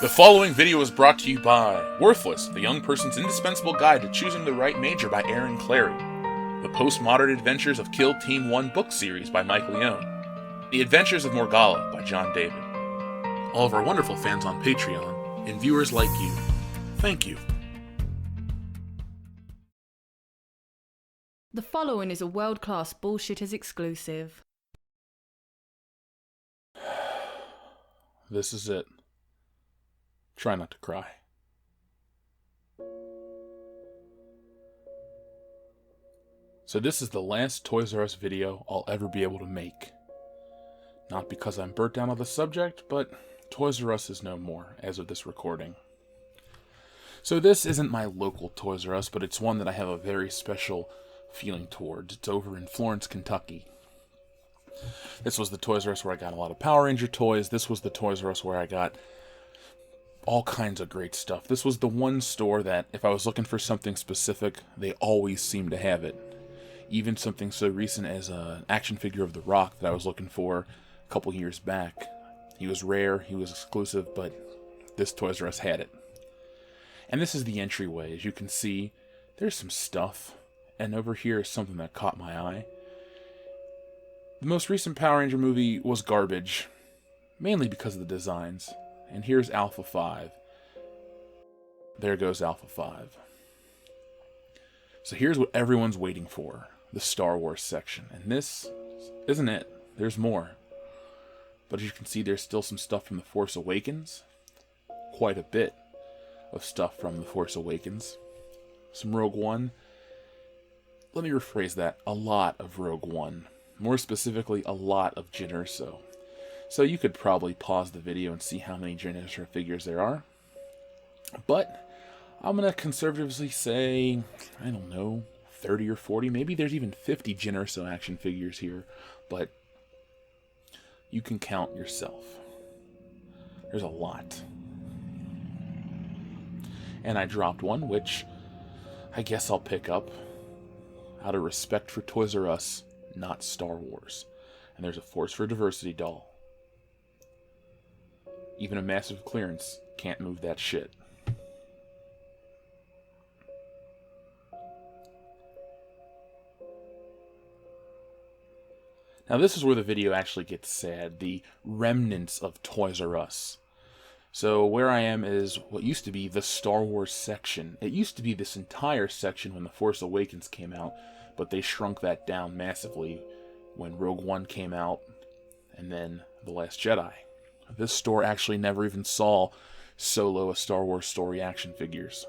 The following video is brought to you by Worthless, the young person's indispensable guide to choosing the right major by Aaron Clary, The Postmodern Adventures of Kill Team 1 book series by Mike Leone, The Adventures of Morgalla by John David. All of our wonderful fans on Patreon, and viewers like you, thank you. The following is a world-class Bullshitters exclusive. This is it. Try not to cry. So this is the last Toys R Us video I'll ever be able to make. Not because I'm burnt down on the subject, but Toys R Us is no more as of this recording. So this isn't my local Toys R Us, but it's one that I have a very special feeling towards. It's over in Florence, Kentucky. This was the Toys R Us where I got a lot of Power Ranger toys. This was the Toys R Us where I got all kinds of great stuff. This was the one store that, if I was looking for something specific, they always seemed to have it. Even something so recent as an action figure of The Rock that I was looking for a couple years back. He was rare, he was exclusive, but this Toys R Us had it. And this is the entryway. As you can see, there's some stuff. And over here is something that caught my eye. The most recent Power Ranger movie was garbage, mainly because of the designs. And here's Alpha 5. There goes Alpha 5. So here's what everyone's waiting for, the Star Wars section. And this isn't it. There's more. But as you can see, there's still some stuff from The Force Awakens. Quite a bit of stuff from The Force Awakens. Some Rogue One. Let me rephrase that. A lot of Rogue One. More specifically, a lot of Jyn Erso. So you could probably pause the video and see how many Jyn Erso figures there are. But I'm going to conservatively say, I don't know, 30 or 40. Maybe there's even 50 Jyn Erso action figures here. But you can count yourself. There's a lot. And I dropped one, which I guess I'll pick up out of respect for Toys R Us, not Star Wars. And there's a Force for Diversity doll. Even a massive clearance can't move that shit. Now this is where the video actually gets sad. The remnants of Toys R Us. So where I am is what used to be the Star Wars section. It used to be this entire section when The Force Awakens came out, but they shrunk that down massively when Rogue One came out, and then The Last Jedi. This store actually never even saw Solo, a Star Wars story action figures.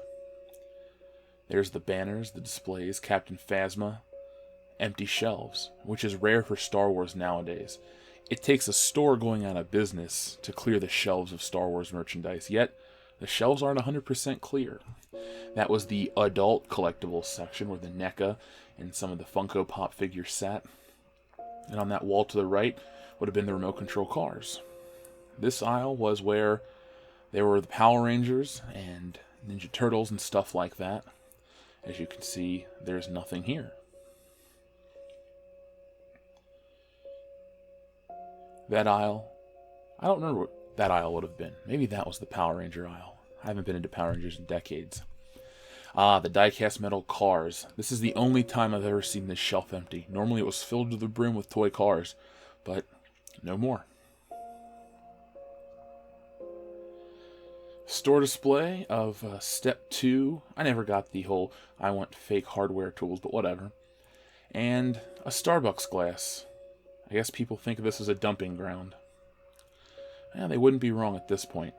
There's the banners, the displays, Captain Phasma, empty shelves, which is rare for Star Wars nowadays. It takes a store going out of business to clear the shelves of Star Wars merchandise, yet the shelves aren't 100% clear. That was the adult collectibles section where the NECA and some of the Funko Pop figures sat. And on that wall to the right would have been the remote control cars. This aisle was where there were the Power Rangers and Ninja Turtles and stuff like that. As you can see, there's nothing here. That aisle, I don't remember what that aisle would have been. Maybe that was the Power Ranger aisle. I haven't been into Power Rangers in decades. The die-cast metal cars. This is the only time I've ever seen this shelf empty. Normally it was filled to the brim with toy cars, but no more. Store display of Step 2. I never got the whole I want fake hardware tools, but whatever. And a Starbucks glass. I guess people think of this as a dumping ground. Yeah, they wouldn't be wrong at this point.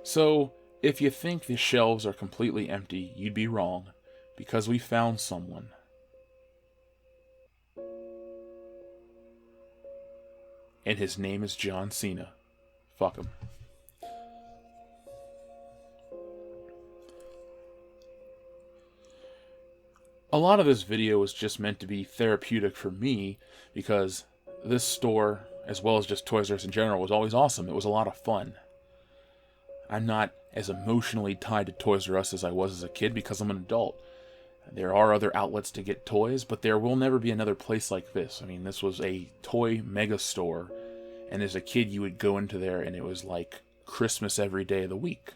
So, if you think the shelves are completely empty, you'd be wrong, because we found someone. And his name is John Cena. Fuck him. A lot of this video was just meant to be therapeutic for me because this store, as well as just Toys R Us in general, was always awesome. It was a lot of fun. I'm not as emotionally tied to Toys R Us as I was as a kid because I'm an adult. There are other outlets to get toys, but there will never be another place like this. I mean, this was a toy mega store, and as a kid you would go into there and it was like Christmas every day of the week.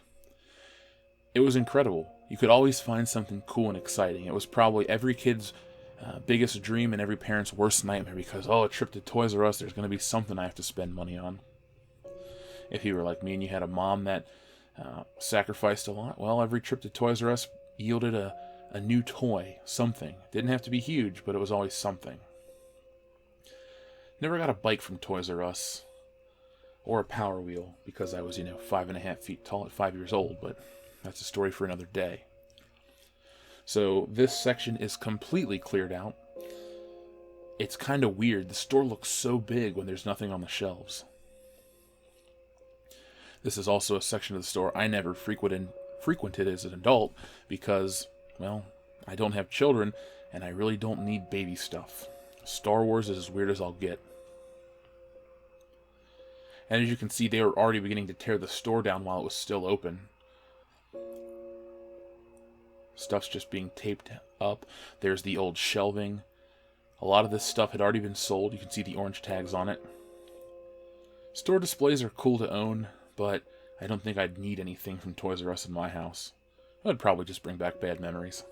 It was incredible. You could always find something cool and exciting. It was probably every kid's biggest dream and every parent's worst nightmare because, oh, a trip to Toys R Us, there's going to be something I have to spend money on. If you were like me and you had a mom that sacrificed a lot, well, every trip to Toys R Us yielded a new toy, something. Didn't have to be huge, but it was always something. Never got a bike from Toys R Us or a Power Wheel because I was, 5.5 feet tall at 5 years old, but that's a story for another day. So this section is completely cleared out. It's kind of weird. The store looks so big when there's nothing on the shelves. This is also a section of the store I never frequented as an adult because, well, I don't have children and I really don't need baby stuff. Star Wars is as weird as I'll get. And as you can see, they were already beginning to tear the store down while it was still open. Stuff's just being taped up. There's the old shelving. A lot of this stuff had already been sold. You can see the orange tags on it. Store displays are cool to own, but I don't think I'd need anything from Toys R Us in my house. I'd probably just bring back bad memories.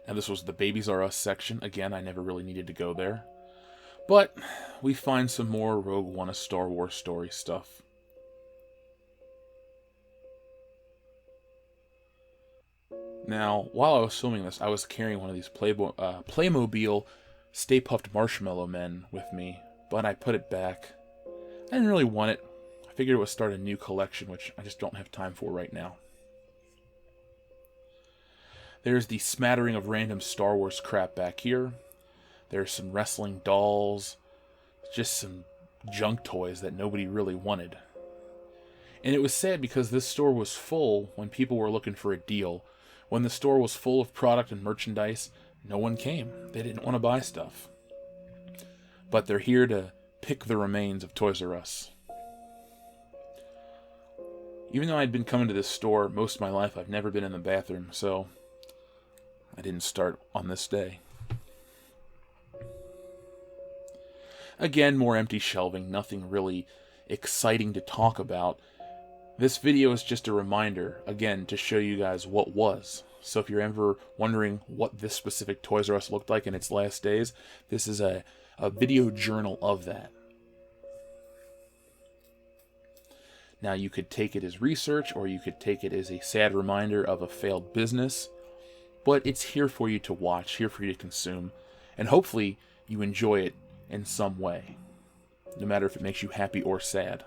Now this was the Babies R Us section. Again, I never really needed to go there. But we find some more Rogue One: A Star Wars Story stuff. Now, while I was filming this, I was carrying one of these Playmobil Stay Puft Marshmallow Men with me, but I put it back. I didn't really want it. I figured it would start a new collection, which I just don't have time for right now. There's the smattering of random Star Wars crap back here. There's some wrestling dolls, just some junk toys that nobody really wanted. And it was sad because this store was full when people were looking for a deal. When the store was full of product and merchandise, no one came. They didn't want to buy stuff. But they're here to pick the remains of Toys R Us. Even though I'd been coming to this store most of my life, I've never been in the bathroom, so I didn't start on this day. Again, more empty shelving, nothing really exciting to talk about. This video is just a reminder, again, to show you guys what was. So if you're ever wondering what this specific Toys R Us looked like in its last days, this is a video journal of that. Now you could take it as research, or you could take it as a sad reminder of a failed business, but it's here for you to watch, here for you to consume, and hopefully you enjoy it in some way, no matter if it makes you happy or sad.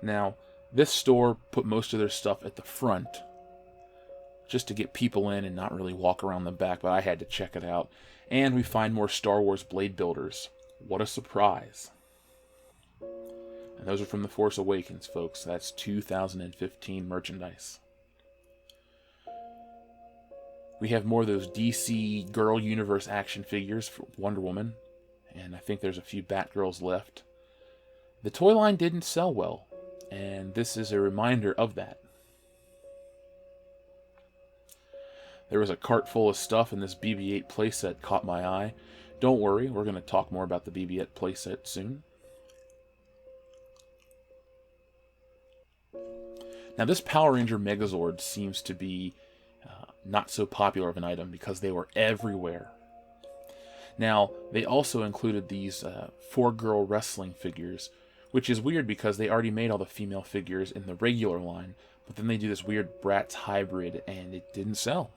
Now, this store put most of their stuff at the front, just to get people in and not really walk around the back, but I had to check it out. And we find more Star Wars blade builders. What a surprise. And those are from The Force Awakens, folks. That's 2015 merchandise. We have more of those DC Girl Universe action figures for Wonder Woman, and I think there's a few Batgirls left. The toy line didn't sell well, and this is a reminder of that. There was a cart full of stuff, and this Bb8 playset caught my eye. Don't worry, we're going to talk more about the Bb8 playset soon. Now, this Power Ranger Megazord seems to be not so popular of an item because they were everywhere. Now, they also included these 4-girl wrestling figures, which is weird because they already made all the female figures in the regular line, but then they do this weird Bratz hybrid, and it didn't sell.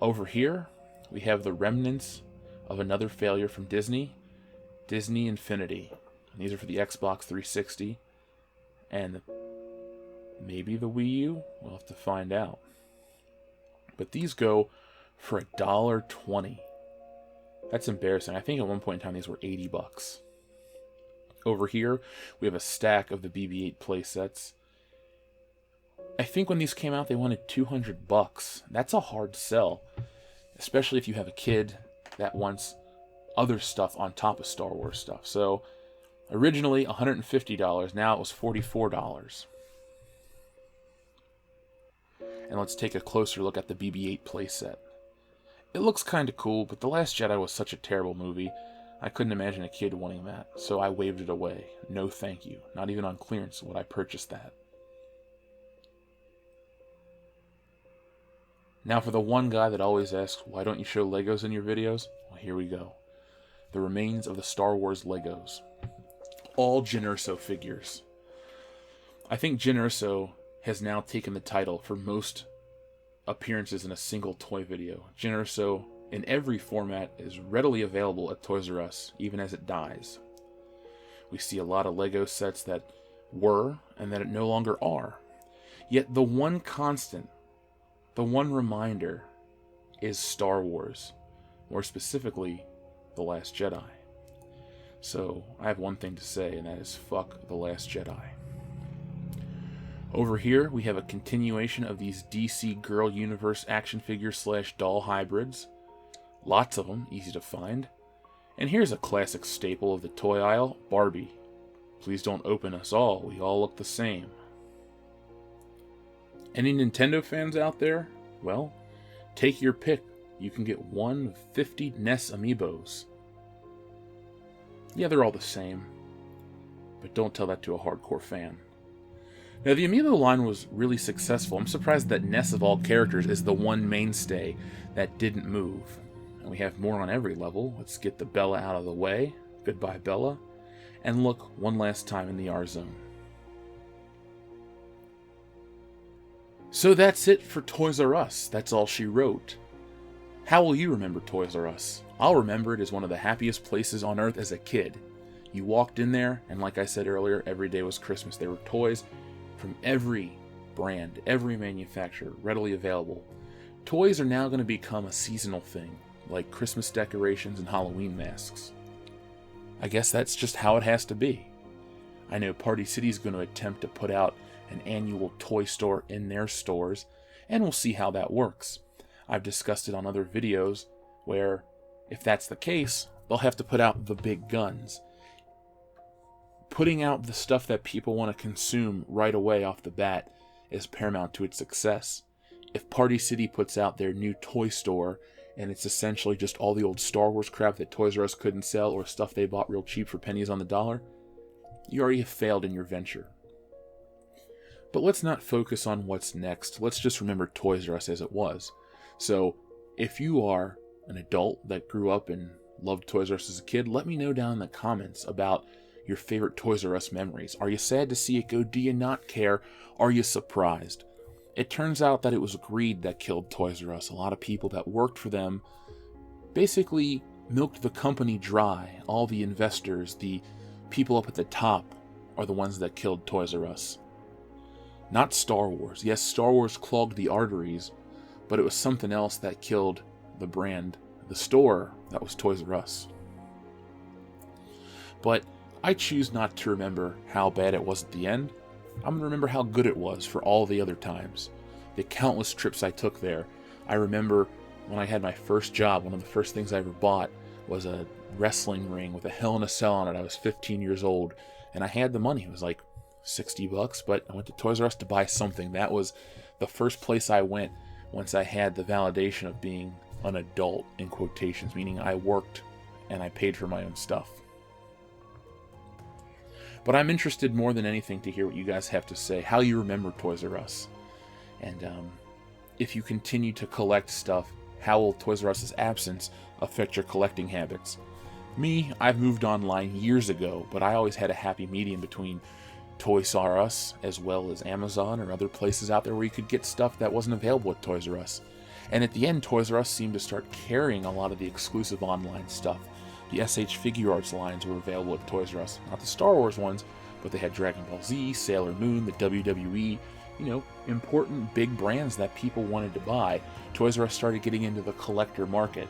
Over here, we have the remnants of another failure from Disney, Disney Infinity. And these are for the Xbox 360 and maybe the Wii U. We'll have to find out. But these go for $1.20. That's embarrassing. I think at one point in time these were $80. Over here, we have a stack of the Bb8 Playsets. I think when these came out, they wanted $200. That's a hard sell, especially if you have a kid that wants other stuff on top of Star Wars stuff. So, originally $150, now it was $44. And let's take a closer look at the Bb8 playset. It looks kind of cool, but The Last Jedi was such a terrible movie. I couldn't imagine a kid wanting that, so I waved it away. No thank you. Not even on clearance would I purchase that. Now for the one guy that always asks, why don't you show Legos in your videos? Well, here we go. The remains of the Star Wars Legos. All Jyn Erso figures. I think Jyn Erso has now taken the title for most appearances in a single toy video. Jyn Erso, in every format, is readily available at Toys R Us, even as it dies. We see a lot of Lego sets that were, and that it no longer are. Yet the one constant, the one reminder, is Star Wars. More specifically, The Last Jedi. So, I have one thing to say, and that is fuck The Last Jedi. Over here, we have a continuation of these DC Girl Universe action figure / doll hybrids. Lots of them, easy to find. And here's a classic staple of the toy aisle, Barbie. Please don't open us all, we all look the same. Any Nintendo fans out there? Well, take your pick. You can get one of 50 NES amiibos. Yeah, they're all the same. But don't tell that to a hardcore fan. Now, the amiibo line was really successful. I'm surprised that NES of all characters is the one mainstay that didn't move. And we have more on every level. Let's get the Bella out of the way. Goodbye, Bella. And look one last time in the R zone. So that's it for Toys R Us. That's all she wrote. How will you remember Toys R Us? I'll remember it as one of the happiest places on earth as a kid. You walked in there, and like I said earlier, every day was Christmas. There were toys from every brand, every manufacturer, readily available. Toys are now going to become a seasonal thing, like Christmas decorations and Halloween masks. I guess that's just how it has to be. I know Party City's going to attempt to put out an annual toy store in their stores, and we'll see how that works. I've discussed it on other videos where, if that's the case, they'll have to put out the big guns. Putting out the stuff that people want to consume right away off the bat is paramount to its success. If Party City puts out their new toy store and it's essentially just all the old Star Wars crap that Toys R Us couldn't sell or stuff they bought real cheap for pennies on the dollar, you already have failed in your venture. But let's not focus on what's next. Let's just remember Toys R Us as it was. So, if you are an adult that grew up and loved Toys R Us as a kid, let me know down in the comments about your favorite Toys R Us memories. Are you sad to see it go? Do you not care? Are you surprised? It turns out that it was greed that killed Toys R Us. A lot of people that worked for them basically milked the company dry. All the investors, the people up at the top, are the ones that killed Toys R Us. Not Star Wars. Yes, Star Wars clogged the arteries, but it was something else that killed the brand, the store, that was Toys R Us. But I choose not to remember how bad it was at the end. I'm going to remember how good it was for all the other times. The countless trips I took there. I remember when I had my first job, one of the first things I ever bought was a wrestling ring with a Hell in a Cell on it. I was 15 years old, and I had the money. It was like $60, but I went to Toys R Us to buy something. That was the first place I went once I had the validation of being an adult, in quotations, meaning I worked and I paid for my own stuff. But I'm interested more than anything to hear what you guys have to say, how you remember Toys R Us. And if you continue to collect stuff, how will Toys R Us's absence affect your collecting habits? Me, I've moved online years ago, but I always had a happy medium between Toys R Us as well as Amazon or other places out there where you could get stuff that wasn't available at Toys R Us. And at the end, Toys R Us seemed to start carrying a lot of the exclusive online stuff. The SH Figure Arts lines were available at Toys R Us. Not the Star Wars ones, but they had Dragon Ball Z, Sailor Moon, the WWE, important big brands that people wanted to buy. Toys R Us started getting into the collector market.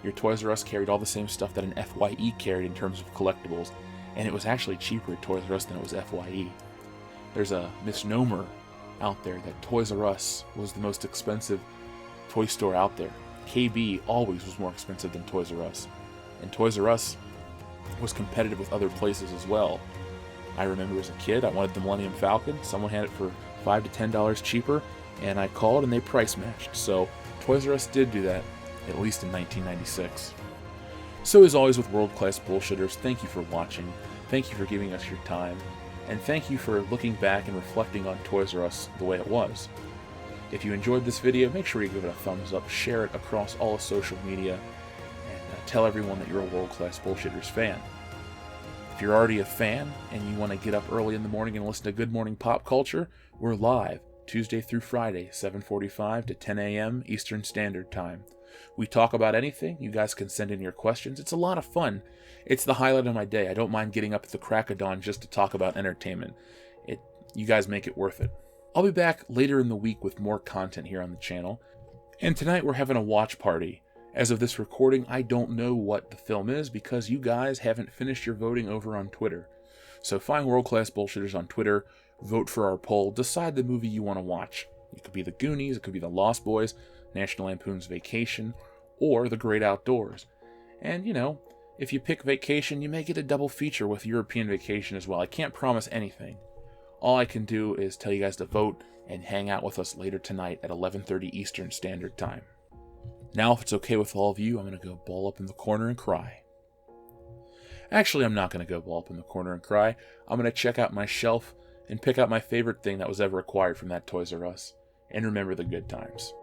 Your Toys R Us carried all the same stuff that an FYE carried in terms of collectibles, and it was actually cheaper at Toys R Us than it was FYE. There's a misnomer out there that Toys R Us was the most expensive toy store out there. KB always was more expensive than Toys R Us. And Toys R Us was competitive with other places as well. I remember as a kid, I wanted the Millennium Falcon. Someone had it for $5 to $10 cheaper, and I called and they price matched. So Toys R Us did do that, at least in 1996. So as always with world-class bullshitters, thank you for watching, thank you for giving us your time, and thank you for looking back and reflecting on Toys R Us the way it was. If you enjoyed this video, make sure you give it a thumbs up, share it across all of social media, and tell everyone that you're a world-class bullshitters fan. If you're already a fan and you want to get up early in the morning and listen to Good Morning Pop Culture, we're live Tuesday through Friday, 7:45 to 10 a.m. Eastern Standard Time. We talk about anything. You guys can send in your questions. It's a lot of fun. It's the highlight of my day. I don't mind getting up at the crack of dawn just to talk about entertainment. You guys make it worth it. I'll be back later in the week with more content here on the channel. And tonight we're having a watch party. As of this recording, I don't know what the film is because you guys haven't finished your voting over on Twitter. So find World Class Bullshitters on Twitter, vote for our poll, decide the movie you want to watch. It could be The Goonies, it could be The Lost Boys, National Lampoon's Vacation, or The Great Outdoors. And, if you pick Vacation, you may get a double feature with European Vacation as well. I can't promise anything. All I can do is tell you guys to vote and hang out with us later tonight at 11:30 Eastern Standard Time. Now, if it's okay with all of you, I'm going to go ball up in the corner and cry. Actually, I'm not going to go ball up in the corner and cry. I'm going to check out my shelf and pick out my favorite thing that was ever acquired from that Toys R Us, and remember the good times.